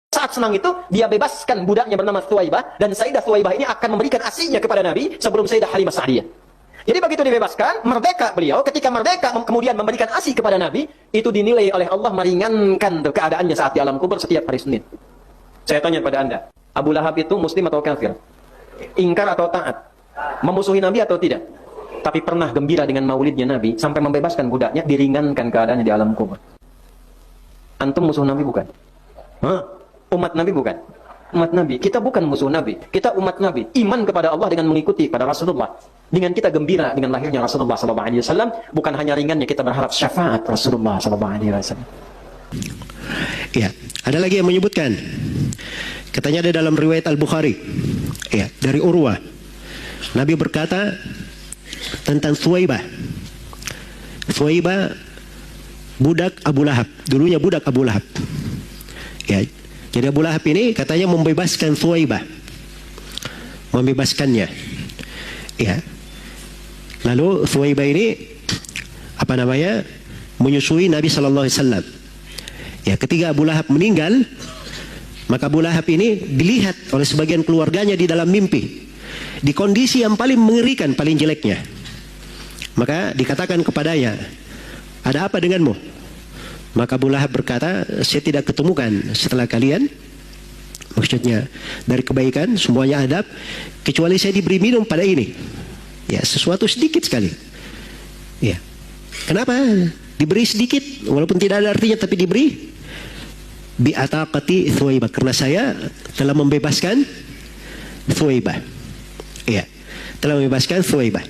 Saat senang itu, dia bebaskan budaknya bernama Thuwaibah, dan Sayyidah Thuwaibah ini akan memberikan asinya kepada Nabi sebelum Sayyidah Halimah Sa'diyah. Jadi begitu dibebaskan, merdeka beliau, ketika merdeka kemudian memberikan asi kepada Nabi, itu dinilai oleh Allah meringankan keadaannya saat di alam kubur setiap hari Senin. Saya tanya pada Anda, Abu Lahab itu muslim atau kafir? Ingkar atau taat? Memusuhi Nabi atau tidak? Tapi pernah gembira dengan maulidnya Nabi, sampai membebaskan budaknya, diringankan keadaannya di alam kubur. Antum musuh Nabi bukan? Hah? Umat Nabi bukan? Umat Nabi. Kita bukan musuh Nabi. Kita umat Nabi. Iman kepada Allah dengan mengikuti pada Rasulullah. Dengan kita gembira dengan lahirnya Rasulullah SAW. Bukan hanya ringannya, kita berharap syafaat Rasulullah SAW. Ya, ada lagi yang menyebutkan. Katanya ada dalam riwayat Al-Bukhari. Ya, dari Urwah. Nabi berkata tentang Thuwaibah. Thuwaibah budak Abu Lahab. Dulunya budak Abu Lahab. Ya, jadi Abu Lahab ini katanya membebaskan Thuwaibah. Membebaskannya. Ya. Lalu Thuwaibah ini menyusui Nabi SAW. Ya, ketika Abu Lahab meninggal, maka Abu Lahab ini dilihat oleh sebagian keluarganya di dalam mimpi. Di kondisi yang paling mengerikan, paling jeleknya. Maka dikatakan kepadanya, "Ada apa denganmu?" Maka Abu Lahab berkata, "Saya tidak ketemukan setelah kalian, maksudnya dari kebaikan semuanya adab, kecuali saya diberi minum pada ini." Ya, sesuatu sedikit sekali. Ya. Kenapa diberi sedikit walaupun tidak ada artinya, tapi diberi? Bi ataqati Thuwaibah, karena saya telah membebaskan Thuwaibah. Ya. Telah membebaskan Thuwaibah.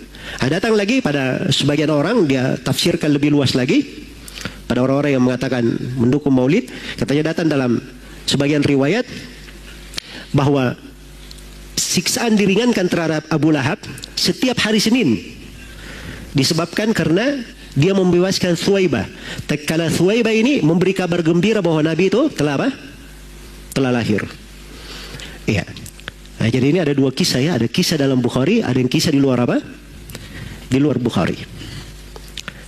Datang lagi pada sebagian orang, dia tafsirkan lebih luas lagi. Pada orang-orang yang mengatakan mendukung maulid, katanya datang dalam sebagian riwayat bahwa siksaan diringankan terhadap Abu Lahab setiap hari Senin disebabkan karena dia membebaskan Thuwaibah. Tatkala Thuwaibah ini memberi kabar gembira bahwa Nabi itu telah apa? Telah lahir. Iya. Nah, jadi ini ada dua kisah ya, ada kisah dalam Bukhari, ada yang kisah di luar apa? Di luar Bukhari.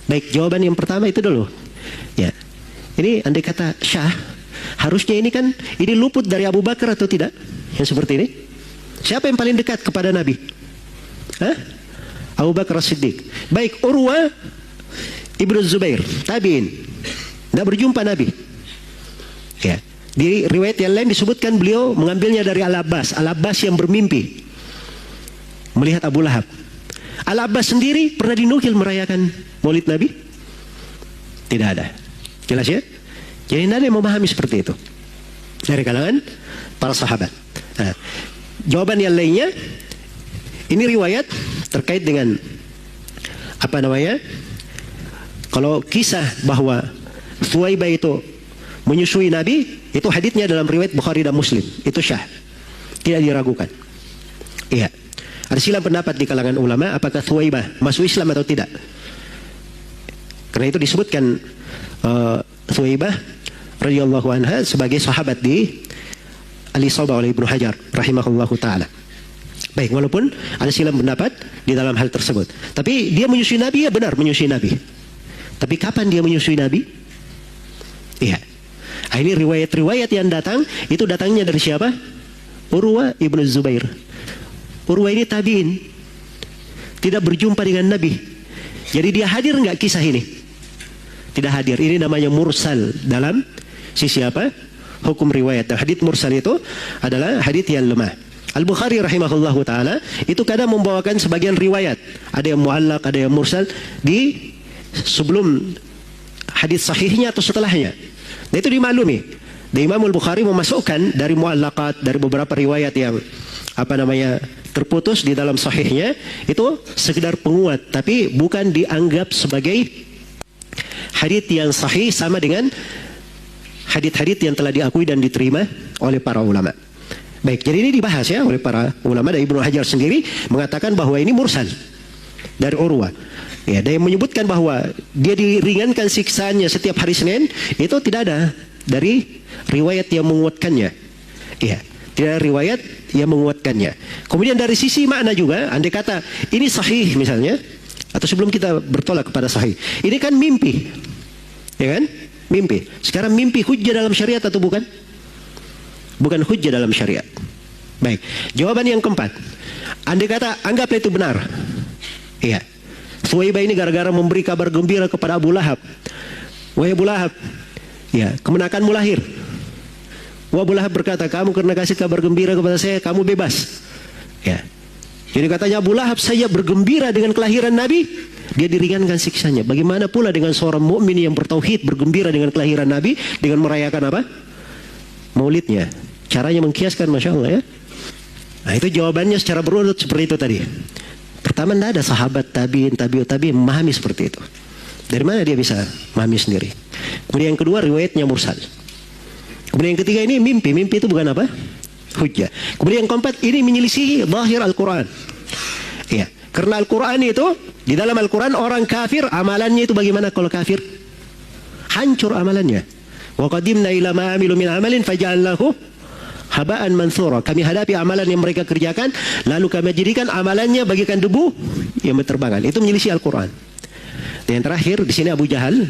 Baik, jawaban yang pertama itu dulu. Ya, ini andai kata Syah, harusnya ini kan ini luput dari Abu Bakar atau tidak? Yang seperti ini. Siapa yang paling dekat kepada Nabi? Hah? Abu Bakar As-Siddiq. Baik, Urwa Ibnu Zubair, tabi'in, tidak berjumpa Nabi. Ya, di riwayat yang lain disebutkan beliau mengambilnya dari Al-Abbas. Al-Abbas yang bermimpi melihat Abu Lahab. Al-Abbas sendiri pernah dinukil merayakan Maulid Nabi? Tidak ada. Jelas ya? Jadi tidak ada yang memahami seperti itu dari kalangan para sahabat. Nah, jawaban yang lainnya, ini riwayat terkait dengan kalau kisah bahwa Thuwaibah itu menyusui Nabi, itu haditsnya dalam riwayat Bukhari dan Muslim. Itu syah, tidak diragukan. Iya. Ada silang pendapat di kalangan ulama apakah Thuwaibah masuk Islam atau tidak. Karena itu disebutkan Thuwaibah radhiyallahu anha sebagai sahabat di Al-Isabah oleh Ibnu Hajar rahimahullahu taala. Baik, walaupun ada silang pendapat di dalam hal tersebut. Tapi dia menyusui Nabi, ya benar menyusui Nabi. Tapi kapan dia menyusui Nabi? Iya. Nah, ini riwayat-riwayat yang datang, itu datangnya dari siapa? Urwa Ibnu Zubair. Urwa ini tabi'in, tidak berjumpa dengan Nabi. Jadi dia hadir nggak kisah ini? Tidak hadir. Ini namanya mursal dalam sisi apa? Hukum riwayat. Dan hadits mursal itu adalah hadits yang lemah. Al-Bukhari rahimahullahu taala itu kadang membawakan sebagian riwayat, ada yang muallaq, ada yang mursal di sebelum hadits sahihnya atau setelahnya. Nah, itu dimaklumi. Dan Imam Al-Bukhari memasukkan dari muallaqat, dari beberapa riwayat yang terputus di dalam sahihnya, itu sekedar penguat, tapi bukan dianggap sebagai hadits yang sahih sama dengan hadits-hadits yang telah diakui dan diterima oleh para ulama. Baik, jadi ini dibahas ya oleh para ulama, dan Ibnu Hajar sendiri mengatakan bahwa ini mursal dari Urwa. Ya, dan yang menyebutkan bahwa dia diringankan siksaannya setiap hari Senin, itu tidak ada dari riwayat yang menguatkannya. Ya, tidak ada riwayat yang menguatkannya. Kemudian dari sisi makna juga, andai kata ini sahih misalnya, atau sebelum kita bertolak kepada sahih, ini kan mimpi, ya kan? Mimpi. Sekarang mimpi hujjah dalam syariat atau bukan? bukan hujjah dalam syariat. Baik, jawaban yang keempat. Andai kata anggaplah itu benar. Iya. Thuwaibah ini gara-gara memberi kabar gembira kepada Abu Lahab. Wahai Abu Lahab, ya, kemenakanmu lahir. Wah, Abu Lahab berkata, kamu karena kasih kabar gembira kepada saya, kamu bebas. Ya. Jadi katanya Abu Lahab saja bergembira dengan kelahiran Nabi, dia diringankan siksanya. Bagaimana pula dengan seorang mukmin yang bertauhid bergembira dengan kelahiran Nabi dengan merayakan apa? Maulidnya. Caranya mengkiaskan, masya Allah ya. Nah, itu jawabannya secara berurut seperti itu tadi. Pertama, tidak ada sahabat tabiin, tabi'in memahami seperti itu. Dari mana dia bisa memahami sendiri? Kemudian yang kedua, riwayatnya mursal. Kemudian yang ketiga, ini mimpi. Mimpi itu bukan apa? Hujjah. Kemudian yang keempat, ini menyelisihi zahir Al-Quran. Iya. Karena Al-Quran itu, di dalam Al-Quran orang kafir, amalannya itu bagaimana kalau kafir? Hancur amalannya. Wa qadimna ila ma amilu min amalin faja'alnahu haba'an mansura. Kami hadapi amalan yang mereka kerjakan, lalu kami jadikan amalannya bagikan debu yang berterbangan. Itu menyelisih Al-Quran. Dan yang terakhir di sini Abu Jahal.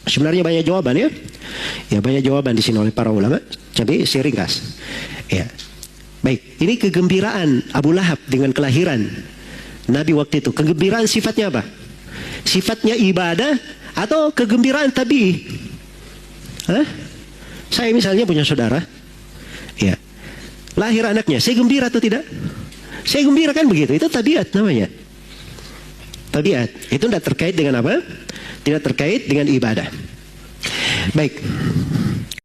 Sebenarnya banyak jawaban ya. Ya, banyak jawaban di sini oleh para ulama. Tapi saya ringkas. Ya. Baik, ini kegembiraan Abu Lahab dengan kelahiran Nabi waktu itu. Kegembiraan sifatnya apa? Sifatnya ibadah atau kegembiraan tabii? Hah? Saya misalnya punya saudara. Ya, lahir anaknya, saya gembira atau tidak? Saya gembira kan begitu, itu tabiat namanya. Tabiat, itu tidak terkait dengan apa? Tidak terkait dengan ibadah. Baik.